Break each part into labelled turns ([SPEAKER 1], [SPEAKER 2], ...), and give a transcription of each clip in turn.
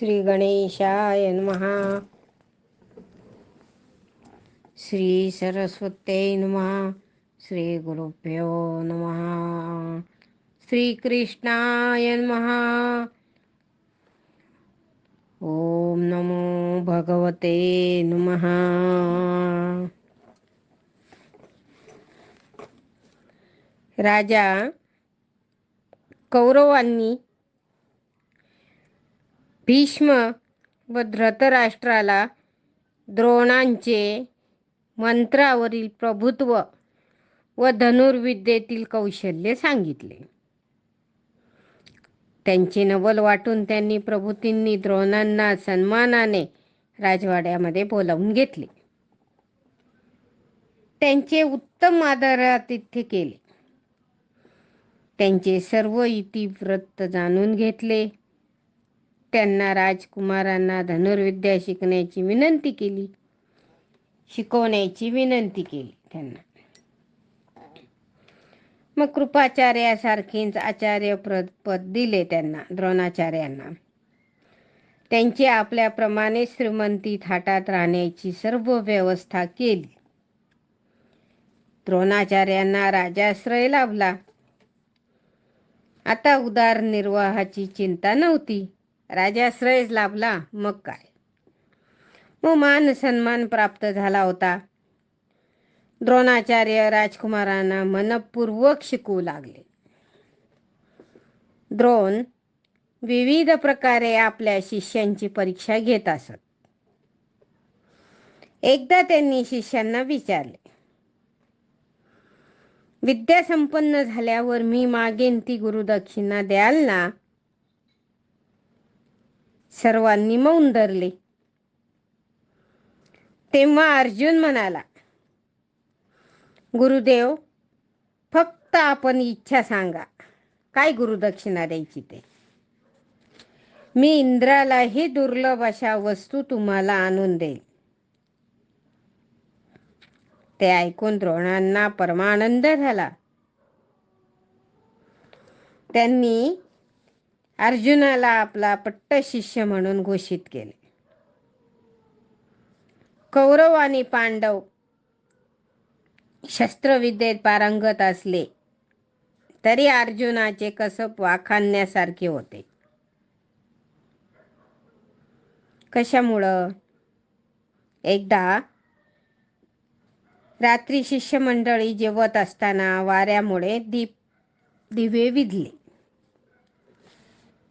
[SPEAKER 1] श्री गणेशाय नमः. श्री सरस्वत्यै नमः. श्री गुरुभ्यो नमः. श्री कृष्णाय नमः. ओम नमो भगवते नमः. राजा कौरवांनी भीष्म व धृतराष्ट्राला द्रोणांचे मंत्रावरील प्रभुत्व व धनुर्विद्येतील कौशल्य सांगितले. त्यांचे नवल वाटून त्यांनी प्रभूतींनी द्रोणांना सन्मानाने राजवाड्यामध्ये बोलावून घेतले. त्यांचे उत्तम आदरातिथ्य केले. त्यांचे सर्व इतिवृत्त जाणून घेतले. त्यांना राजकुमारांना धनुर्विद्या शिकण्याची विनंती केली. शिकवण्याची विनंती केली त्यांना. मग कृपाचार्यासारखेच आचार्य पद दिले त्यांना, द्रोणाचार्यांना. त्यांची आपल्याप्रमाणे श्रीमंती थाटात राहण्याची सर्व व्यवस्था केली. द्रोणाचार्यांना राजाश्रय लाभला. आता उदरनिर्वाहाची चिंता नव्हती. राजाश्रय लाभला, मग काय. मग मान सन्मान प्राप्त झाला होता. द्रोणाचार्य राजकुमारांना मनपूर्वक शिकवू लागले. द्रोण विविध प्रकारे आपल्या शिष्यांची परीक्षा घेत असत. एकदा त्यांनी शिष्यांना विचारले, विद्या संपन्न झाल्यावर मी मागेन ती गुरुदक्षिणा द्याल ना? सर्वांनी मौन धरले. तेव्हा अर्जुन म्हणाला, गुरुदेव, फक्त आपण इच्छा सांगा, काय गुरुदक्षिणा द्यायची ते. मी इंद्रालाही दुर्लभ अशा वस्तू तुम्हाला आणून देईल. ते ऐकून द्रोणांना परमानंद झाला. त्यांनी अर्जुनाला आपला पट्ट शिष्य म्हणून घोषित केले. कौरव आणि पांडव शस्त्रविद्येत पारंगत असले तरी अर्जुनाचे कसब वाखाणण्यासारखे होते. कशामुळं? एकदा रात्री शिष्यमंडळी जेवत असताना वाऱ्यामुळे दिवे विझले.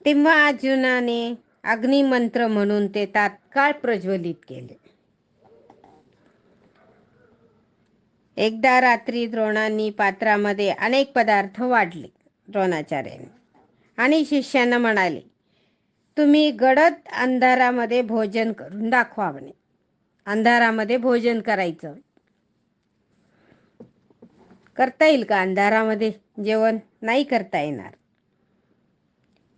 [SPEAKER 1] तेव्हा अर्जुनाने अग्निमंत्र म्हणून ते तात्काळ प्रज्वलित केले. एकदा रात्री द्रोणांनी पात्रामध्ये अनेक पदार्थ वाढले. द्रोणाचार्यांनी आणि शिष्यांना म्हणाले, तुम्ही गडद अंधारामध्ये भोजन करून दाखवा म्हणे. अंधारामध्ये भोजन करायचं. करता येईल का अंधारामध्ये जेवण? नाही करता येणार.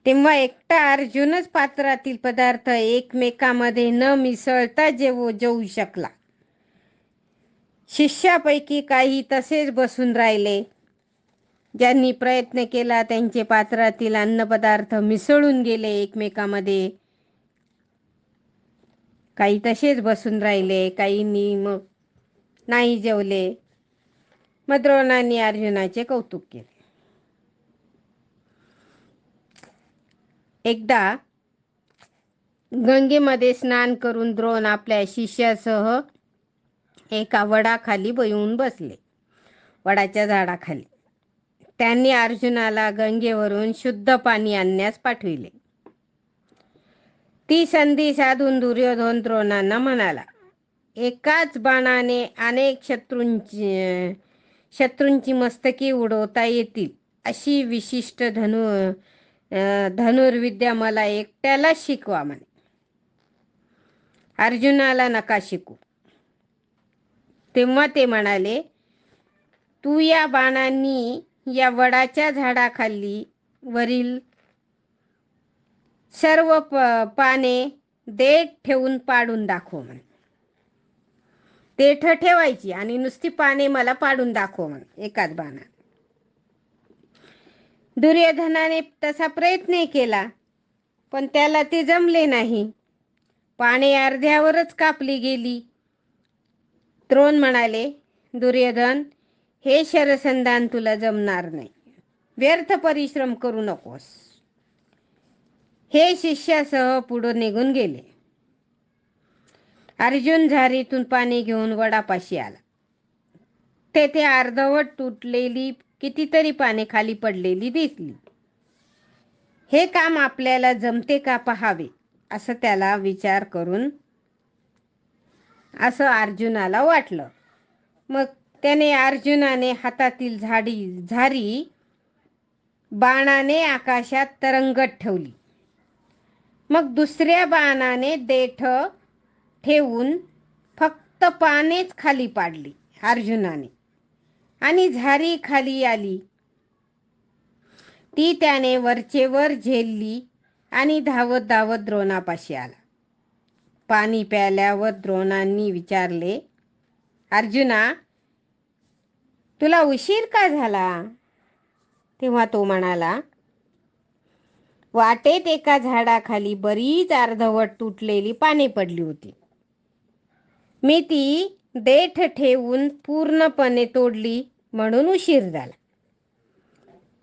[SPEAKER 1] तेव्हा एकटा अर्जुनच पात्रातील पदार्थ एकमेकांमध्ये न मिसळता जेवू शकला. शिष्यापैकी काही तसेच बसून राहिले. ज्यांनी प्रयत्न केला त्यांचे पात्रातील अन्नपदार्थ मिसळून गेले एकमेकांमध्ये. काही तसेच बसून राहिले, काहींनी मग नाही जेवले. मग द्रोणांनी अर्जुनाचे कौतुक केले. एकदा गंगेमध्ये स्नान करून द्रोण आपल्या शिष्यासह एका वडाखाली येऊन बसले. वडाच्या झाडाखाली. त्यांनी अर्जुनाला गंगेवरून शुद्ध पाणी आणण्यास पाठविले. ती संधी साधून दुर्योधन द्रोणांना म्हणाला, एकाच बाणाने अनेक शत्रूंची मस्तके उडवता येतील अशी विशिष्ट धनुर्विद्या मला एकट्याला शिकवा म्हणे. अर्जुनाला नका शिकू. तेव्हा ते म्हणाले, तू या बाणांनी या वडाच्या झाडाखाली वरील सर्व पाने देठ ठेवून पाडून दाखव म्हणे. देठ ठेवायची आणि नुसती पाने मला पाडून दाखव म्हणे एकाच बाणाने. दुर्योधनाने तसा प्रयत्न केला पण त्याला ते जमले नाही. पाने अर्ध्यावरच कापली गेली. द्रोण म्हणाले, दुर्योधन, हे शरसंधान तुला जमणार नाही. व्यर्थ परिश्रम करू नकोस. हे शिष्यासह पुढे निघून गेले. अर्जुन झारीतून पाणी घेऊन वडापाशी आला. तेथे अर्धवट तुटलेली कितीतरी पाने खाली पडलेली दिसली. हे काम आपल्याला जमते का पहावे, असं त्याला विचार करून असं अर्जुनाला वाटलं. मग अर्जुनाने हातातील झारी बाणाने आकाशात तरंगत ठेवली. मग दुसऱ्या बाणाने देठ ठेवून फक्त पानेच खाली पाडली अर्जुनाने, आणि झारी खाली आली. ती त्याने वरचेवर झेलली आणि धावत धावत द्रोणापाशी आला. पाणी प्यायल्यावर द्रोणांनी विचारले, अर्जुना, तुला उशीर का झाला? तेव्हा तो म्हणाला, वाटेत एका झाडाखाली बरीच अर्धवट तुटलेली पाने पडली होती. मी ती देठ ठेवून पूर्णपणे तोडली, म्हणून उशीर झाला.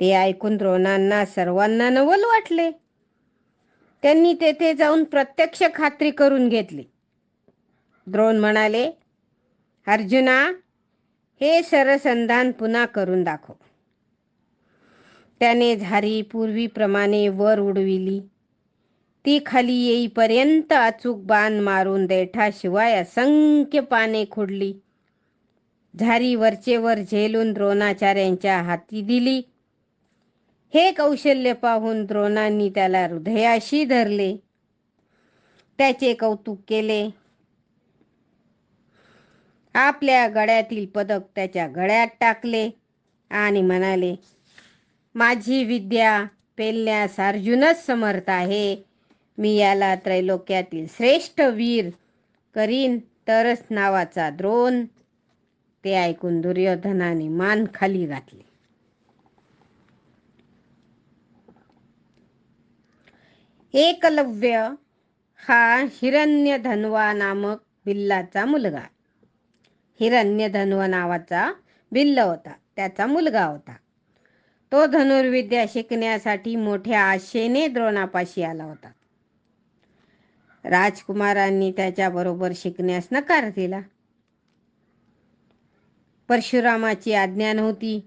[SPEAKER 1] ते ऐकून द्रोणांना सर्वांना नवल वाटले. त्यांनी तेथे जाऊन प्रत्यक्ष खात्री करून घेतली. द्रोण म्हणाले, अर्जुना, हे शरसंधान पुन्हा करून दाखव. त्याने झारी पूर्वीप्रमाणे वर उडविली. ती खाली येईपर्यंत अचूक बाण मारून देठाशिवाय असंख्य पाने खोडली. झारी वरचेवर झेलून द्रोणाचार्यांच्या हाती दिली. हे कौशल्य पाहून द्रोणांनी त्याला हृदयाशी धरले. त्याचे कौतुक केले. आपल्या गळ्यातील पदक त्याच्या गळ्यात टाकले आणि म्हणाले, माझी विद्या पेलण्यास अर्जुनच समर्थ आहे. मी याला त्रैलोक्यातील श्रेष्ठ वीर करीन, तरच नावाचा द्रोण. ते ऐकून दुर्योधनाने मान खाली घातली. एकलव्य हा हिरण्यधन्वा नामक भिल्लाचा मुलगा. हिरण्यधन्व नावाचा भिल्ल होता, त्याचा मुलगा होता. तो धनुर्विद्या शिकण्यासाठी मोठ्या आशेने द्रोणापाशी आला होता. राजकुमारांनी त्याच्याबरोबर शिकण्यास नकार दिला. परशुरामाची आज्ञा नव्हती,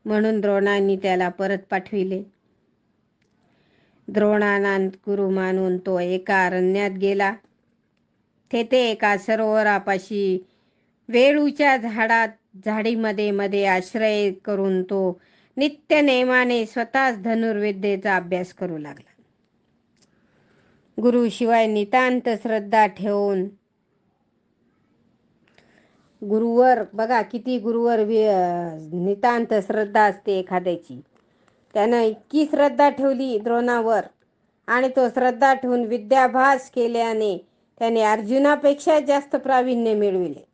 [SPEAKER 1] म्हणून द्रोणांनी त्याला परत पाठविले. द्रोणांना गुरु मानून तो एका अरण्यात गेला. तेथे एका सरोवरापाशी वेळूच्या झाडीमध्ये मध्ये आश्रय करून तो नित्य नेमाने स्वतःच धनुर्विद्येचा अभ्यास करू लागला. गुरु शिवाय नितांत श्रद्धा ठेवून गुरुवर, बघा किती गुरुवर नितांत श्रद्धा असते एखाद्याची. त्यानं इतकी श्रद्धा ठेवली द्रोणावर, आणि तो श्रद्धा ठेवून विद्याभ्यास केल्याने त्याने अर्जुनापेक्षा जास्त प्रावीण्य मिळविले.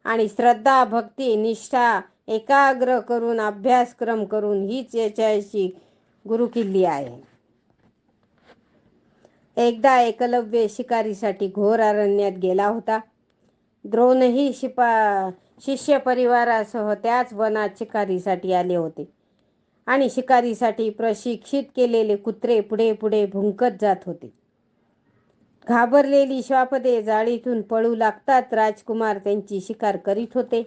[SPEAKER 1] आणि श्रद्धा, भक्ती, निष्ठा एकाग्र करून अभ्यासक्रम करून हीच याच्याशी गुरुकिल्ली आहे. एकदा एकलव्य शिकारीसाठी घोर अरण्यात गेला होता. द्रोणही शिष्य परिवारासह त्याच वनात शिकारीसाठी आले होते. आणि शिकारीसाठी प्रशिक्षित केलेले कुत्रे पुढे पुढे भुंकत जात होते. घाबरलेली श्वापदे जाळीतून पळू लागतात राजकुमार त्यांची शिकार करीत होते.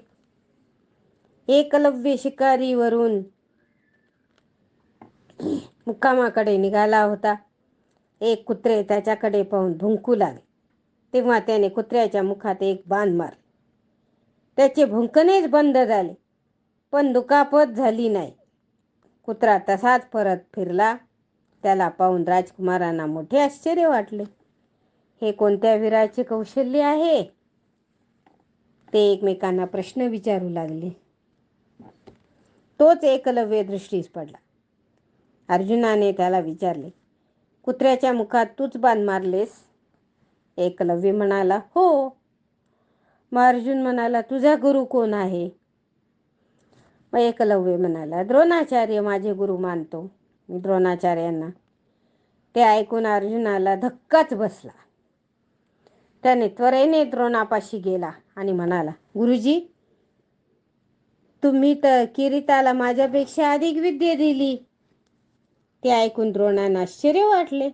[SPEAKER 1] एकलव्य शिकारीवरून मुक्कामाकडे निघाला होता. एक कुत्रे त्याच्याकडे पाहून भुंकू लागले. तेव्हा त्याने कुत्र्याच्या मुखात एक बाण मारले. त्याचे भुंकणेच बंद झाले, पण दुखापत झाली नाही. कुत्रा तसाच परत फिरला. त्याला पाहून राजकुमारांना मोठे आश्चर्य वाटले. हे कोणत्या वीराचे कौशल्य आहे? ते एकमेकांना प्रश्न विचारू लागले. तोच एकलव्य दृष्टीस पडला. अर्जुनाने त्याला विचारले, कुत्र्याच्या मुखात तूच बाण मारलेस? एकलव्य म्हणाला, हो. मग अर्जुन म्हणाला, तुझा गुरु कोण आहे? मग एकलव्य म्हणाला, द्रोणाचार्य माझे गुरु मानतो मी द्रोणाचार्यांना. ते ऐकून अर्जुनाला धक्काच बसला. त्याने त्वरेने द्रोणापाशी गेला आणि म्हणाला, गुरुजी, तुम्ही तर किरीटाला माझ्यापेक्षा अधिक विद्या दिली. ते ऐकून द्रोणांना आश्चर्य वाटले.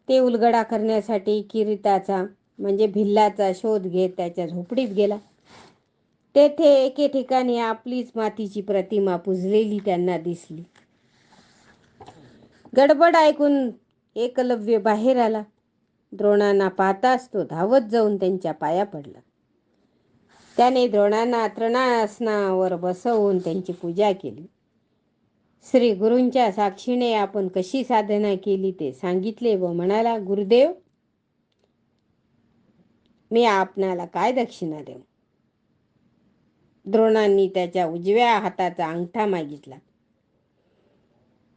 [SPEAKER 1] ते उलगडा करण्यासाठी किरीटाचा म्हणजे भिल्लाचा शोध घेत त्याच्या झोपडीत गेला. तेथे एके ठिकाणी आपलीच मातीची प्रतिमा पुजलेली त्यांना दिसली. गडबड ऐकून एकलव्य बाहेर आला. द्रोणांना पाहताच तो धावत जाऊन त्यांच्या पाया पडला. त्याने द्रोणांना तृणासनावर बसवून त्यांची पूजा केली. श्री गुरूंच्या साक्षीने आपण कशी साधना केली ते सांगितले व म्हणाला, गुरुदेव, मी आपणाला काय दक्षिणा देऊ? द्रोणांनी त्याच्या उजव्या हाताचा अंगठा मागितला.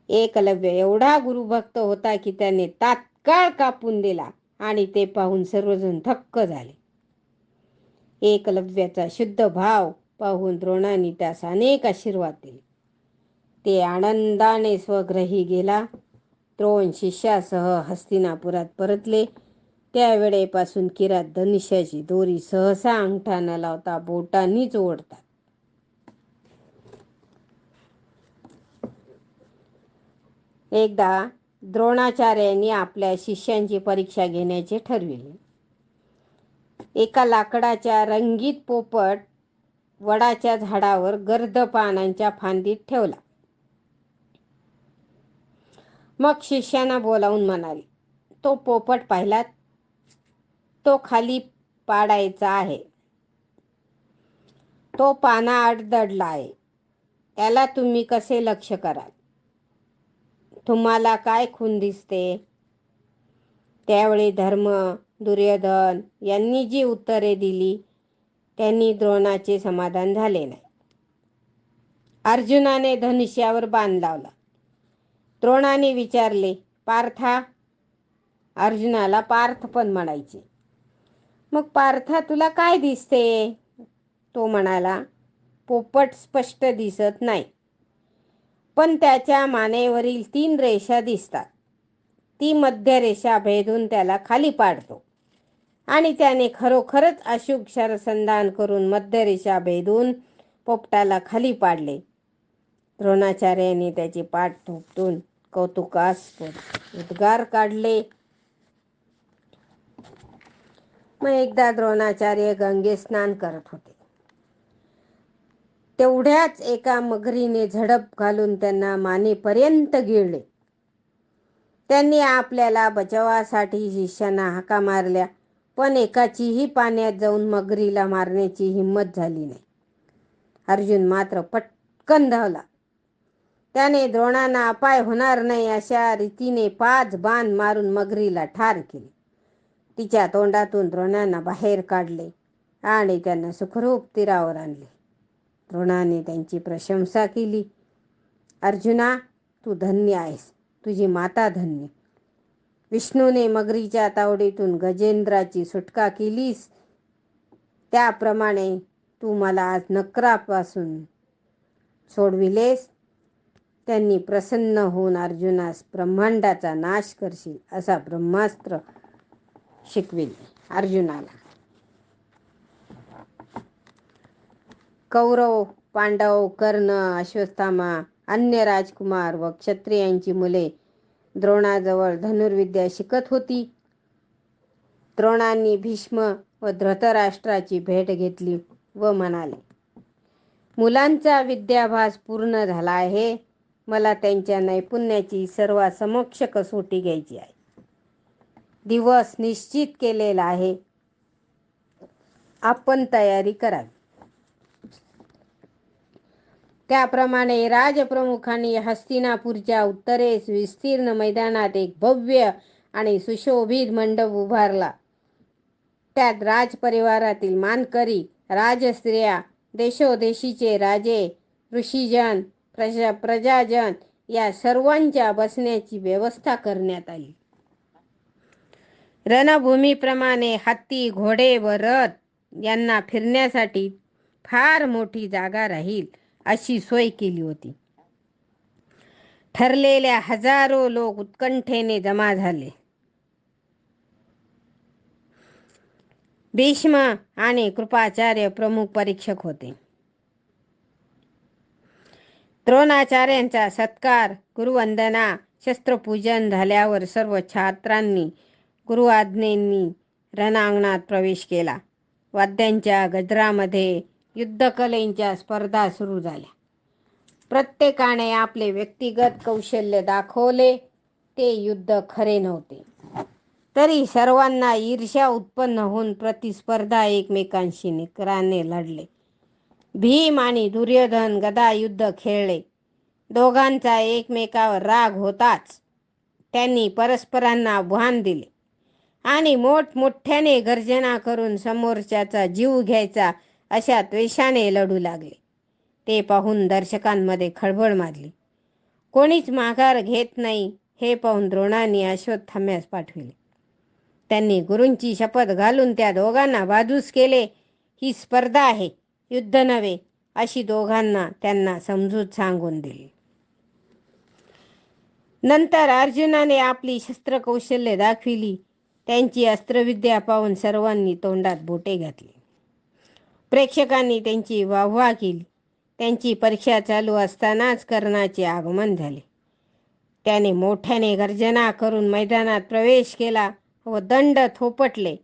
[SPEAKER 1] एकलव्य एवढा गुरुभक्त होता की त्याने तात्काळ कापून दिला आणि ते पाहून सर्वजण थक्क झाले. एकलव्याचा शुद्ध भाव पाहून द्रोणांनी त्यास अनेक आशीर्वाद दिले. ते आनंदाने स्वगृही गेला. द्रोण शिष्यासह हस्तिनापुरात परतले. त्यावेळेपासून किरात धनुष्याची दोरी सहसा अंगठा न लावता बोटांनीच ओढतात. एकदा द्रोणाचार्यांनी आपल्या शिष्यांची परीक्षा घेण्याचे ठरविले. एका लाकडाच्या रंगीत पोपट वडाच्या झाडावर गर्द पानांच्या फांदीत ठेवला. मग शिष्यांना बोलावून म्हणाले, तो पोपट पाहिलात? तो खाली पाडायचा आहे. तो पानाआड दडला आहे. याला तुम्ही कसे लक्ष कराल? तुम्हाला काय खूण दिसते? त्यावेळी धर्म, दुर्योधन यांनी जी उत्तरे दिली त्यांनी द्रोणाचे समाधान झाले नाही. अर्जुनाने धनुष्यावर बाण लावला. द्रोणाने विचारले, पार्था? अर्जुनाला पार्थ पण म्हणायचे. मग पार्था, तुला काय दिसते? तो म्हणाला, पोपट स्पष्ट दिसत नाही, पण त्याच्या मानेवरील 3 रेषा दिसतात. ती मध्य रेषा भेदून त्याला खाली पाडतो आणि त्याने खरोखरच अशुभ शरसंधान करून मध्य रेषा भेदून पोपटाला खाली पाडले. द्रोणाचार्यांनी त्याची पाठ थोपटून कौतुकास्पद उद्गार काढले. मग एकदा द्रोणाचार्य गंगेत स्नान करत होते. तेवढ्याच एका मगरीने झडप घालून त्यांना मानेपर्यंत गिळले. त्यांनी आपल्याला बचावासाठी शिष्यांना हाका मारल्या, पण एकाचीही पाण्यात जाऊन मगरीला मारण्याची हिंमत झाली नाही. अर्जुन मात्र पटकन धावला. त्याने द्रोणांना अपाय होणार नाही अशा रीतीने 5 बाण मारून मगरीला ठार केले. तिच्या तोंडातून द्रोणांना बाहेर काढले आणि त्यांना सुखरूप तीरावर आणले. द्रोणाने त्यांची प्रशंसा केली. अर्जुना, तू धन्य आहेस. तुझी माता धन्य. विष्णूने मगरीच्या तावडीतून गजेंद्राची सुटका केलीस, त्याप्रमाणे तू मला आज नक्रापासून सोडविलेस. त्यांनी प्रसन्न होऊन अर्जुनास ब्रह्मांडाचा नाश करशील असा ब्रह्मास्त्र शिकविले. अर्जुनाला कौरव, पांडव, कर्ण, अश्वत्थामा, अन्य राजकुमार व क्षत्रियांची मुले द्रोणाजवळ धनुर्विद्या शिकत होती. द्रोणांनी भीष्म व धृतराष्ट्राची भेट घेतली व म्हणाले, मुलांचा विद्याभ्यास पूर्ण झाला आहे. मला त्यांच्या नैपुण्याची सर्वांसमक्ष कसोटी घ्यायची आहे. दिवस निश्चित केलेला आहे. आपण तयारी करावी. त्याप्रमाणे राजप्रमुखांनी हस्तिनापूरच्या उत्तरेस विस्तीर्ण मैदानात एक भव्य आणि सुशोभित मंडप उभारला. त्यात राजपरिवारातील मानकरी, राजस्त्रिया, देशोदेशीचे राजे, ऋषीजन, प्रजाजन या सर्वांच्या बसण्याची व्यवस्था करण्यात आली. रणभूमीप्रमाणे हत्ती, घोडे व रथ यांना फिरण्यासाठी फार मोठी जागा राहील अशी सोय केली होती. ठरलेल्या हजारो लोक उत्कंठेने जमा झाले. भीष्म आणि कृपाचार्य प्रमुख परीक्षक होते. द्रोणाचार्यांचा सत्कार, गुरुवंदना, शस्त्रपूजन झाल्यावर सर्व छात्रांनी गुरुआज्ञेनी रणांगणात प्रवेश केला. वाद्यांच्या गजरामध्ये युद्धकलेंच्या स्पर्धा सुरू झाल्या. प्रत्येकाने आपले व्यक्तिगत कौशल्य दाखवले. ते युद्ध खरे नव्हते, तरी सर्वांना ईर्ष्या उत्पन्न होऊन प्रतिस्पर्धा एकमेकांशी निकराने लढले. भीम आणि दुर्योधन गदा युद्ध खेळले. दोघांचा एकमेकावर राग होताच त्यांनी परस्परांना आव्हान दिले आणि मोठमोठ्याने गर्जना करून समोरच्याचा जीव घ्यायचा अशा द्वेषाने लढू लागले. ते पाहून दर्शकांमध्ये खळबळ माजली. कोणीच माघार घेत नाही हे पाहून द्रोणांनी अश्वत्थाम्यास पाठविले. त्यांनी गुरूंची शपथ घालून त्या दोघांना बाजूस केले. ही स्पर्धा आहे, युद्ध नव्हे, अशी दोघांना त्यांना समजूत सांगून दिली. नंतर अर्जुनाने आपली शस्त्रकौशल्य दाखविली. त्यांची अस्त्रविद्या पाहून सर्वांनी तोंडात बोटे घातली. प्रेक्षकांनी त्यांची वाहवा केली. त्यांची परीक्षा चालू असतानाच कर्णाचे आगमन झाले. त्याने मोठ्याने गर्जना करून मैदानात प्रवेश केला व दंड थोपटले.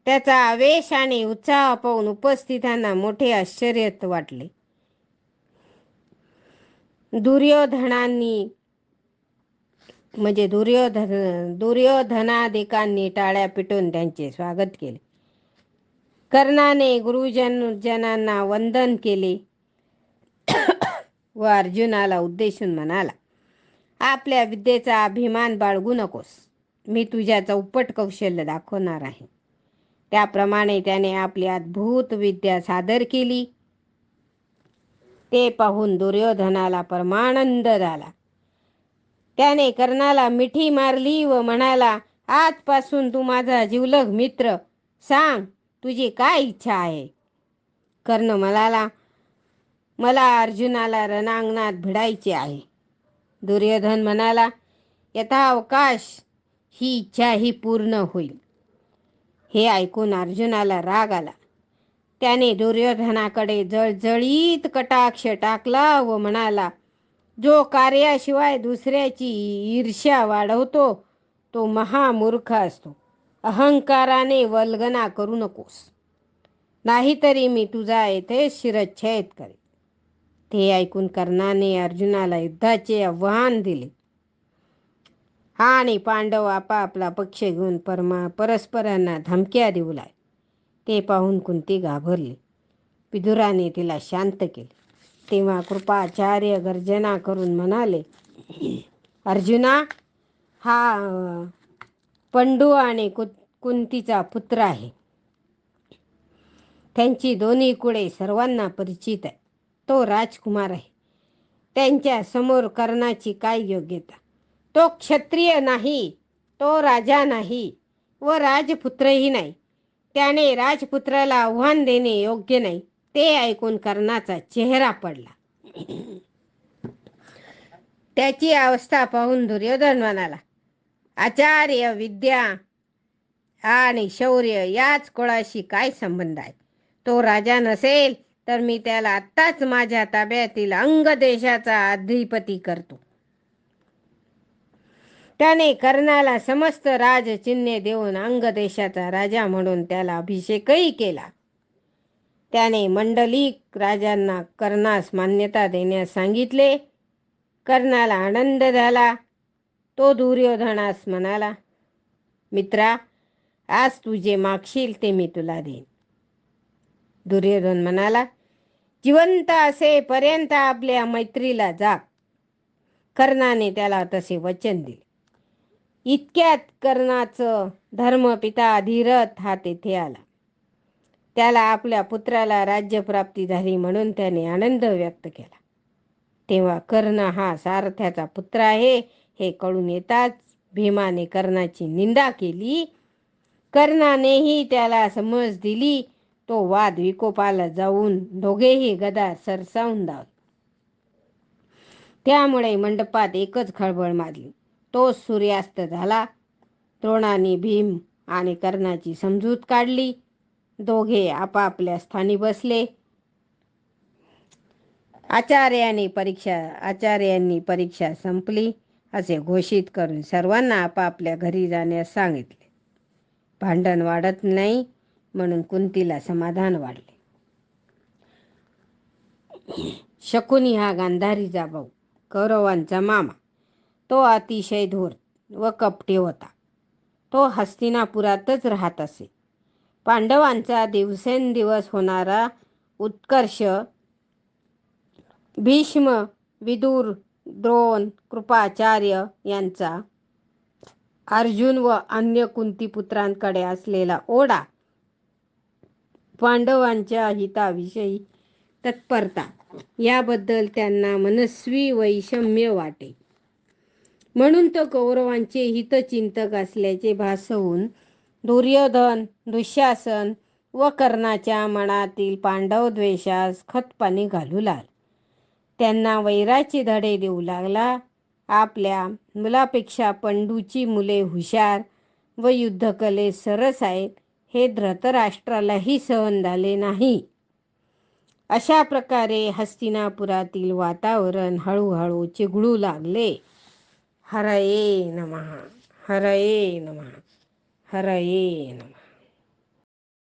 [SPEAKER 1] त्याचा आवेश आणि उत्साह पाहून उपस्थितांना मोठे आश्चर्य वाटले. दुर्योधनादिकांनी टाळ्या पिटून त्यांचे स्वागत केले. कर्णाने गुरुजनांना वंदन केले व अर्जुनाला उद्देशून म्हणाला, आपल्या विद्येचा अभिमान बाळगू नकोस. मी तुझ्या चौपट कौशल्य दाखवणार आहे. त्याप्रमाणे त्याने आपली अद्भुत विद्या सादर केली. ते पाहून दुर्योधनाला परमानंद झाला. त्याने कर्णाला मिठी मारली व म्हणाला, आजपासून तू माझा जिवलग मित्र. सांग, तुझी काय इच्छा आहे? कर्ण म्हणाला, मला अर्जुनाला रणांगणात भिडायचे आहे. दुर्योधन म्हणाला, यथावकाश ही इच्छा ही पूर्ण होईल. हे ऐकून अर्जुनाला राग आला. त्याने दुर्योधनाकडे जळजळीत कटाक्ष टाकला व म्हणाला, जो कार्याशिवाय दुसऱ्याची ईर्ष्या वाढवतो तो महामूर्ख असतो. अहंकाराने वल्गना करू नकोस, नाहीतरी मी तुझा येथे शिरच्छेद करेन. ते ऐकून कर्णाने अर्जुनाला युद्धाचे आव्हान दिले आणि पांडव आपापला पक्ष घेऊन परस्परांना धमक्या देऊ लागले. ते पाहून कुंती घाबरली. विदुराने तिला शांत केले. तेव्हा कृपाचार्य गर्जना करून म्हणाले, अर्जुना, हा पंडू आणि कुंतीचा पुत्र आहे. त्यांची दोन्ही कुळे सर्वांना परिचित आहे. तो राजकुमार आहे. त्यांच्या समोर कर्णाची काय योग्यता? तो क्षत्रिय नाही, तो राजा नाही व राजपुत्रही नाही. त्याने राजपुत्राला आव्हान देणे योग्य नाही. ते ऐकून कर्णाचा चेहरा पडला. त्याची अवस्था पाहून दुर्योधन म्हणाला, आचार्य, विद्या आणि शौर्य याच कुळाशी काय संबंध आहे? तो राजा नसेल तर मी त्याला आत्ताच माझ्या ताब्यातील अंग देशाचा अधिपती करतो. त्याने कर्णाला समस्त राजचिन्हे देऊन अंग देशाचा राजा म्हणून त्याला अभिषेकही केला. त्याने मंडलिक राजांना कर्णास मान्यता देण्यास सांगितले. कर्णाला आनंद झाला. तो दुर्योधनास म्हणाला, मित्रा, आज तू जे मागशील ते मी तुला देईन. दुर्योधन म्हणाला, जिवंत असेपर्यंत आपल्या मैत्रीला जाग. कर्णाने त्याला तसे वचन दिले. इतक्यात कर्णाचं धर्मपिता धीरथ हा तेथे आला. त्याला आपल्या पुत्राला राज्यप्राप्ती झाली म्हणून त्याने आनंद व्यक्त केला. तेव्हा कर्ण हा सारथ्याचा पुत्र आहे हे कळून येताच भीमाने कर्णाची निंदा केली. कर्णानेही त्याला समज दिली. तो वाद विकोपाला जाऊन दोघेही गदा सरसावून धावले. त्यामुळे मंडपात एकच खळबळ माजली. तोच सूर्यास्त झाला. द्रोणाने भीम आणि कर्णाची समजूत काढली. दोघे आपापल्या स्थानी बसले. आचार्यांनी परीक्षा संपली असे घोषित करून सर्वांना आपापल्या घरी जाण्यास सांगितले. भांडण वाढत नाही म्हणून कुंतीला समाधान वाटले. शकुनी हा गांधारीचा भाऊ, कौरवांचा मामा. तो अतिशय धूर्त व कपटी होता. तो हस्तिनापुरातच राहत असे. पांडवांचा दिवसेंदिवस होणारा उत्कर्ष भीष्म, विदुर, द्रोण, कृपाचार्य यांचा, अर्जुन व अन्य कुंतीपुत्रांकडे असलेला ओढा, पांडवांच्या हिताविषयी तत्परता याबद्दल त्यांना मनस्वी वैषम्य वाटे. म्हणून तो कौरवांचे हितचिंतक असल्याचे भासवून दुर्योधन, दुःशासन व कर्णाच्या मनातील पांडव द्वेषास खतपाणी घालू लागला. त्यांना वैराचे धडे देऊ लागला. आपल्या मुलापेक्षा पंडूची मुले हुशार व युद्धकलेत सरस आहेत हे धृतराष्ट्रालाही सहन झाले नाही. अशा प्रकारे हस्तिनापुरातील वातावरण हळूहळू चिघळू लागले. हरये नमः, हरये नमः, हरये नमः.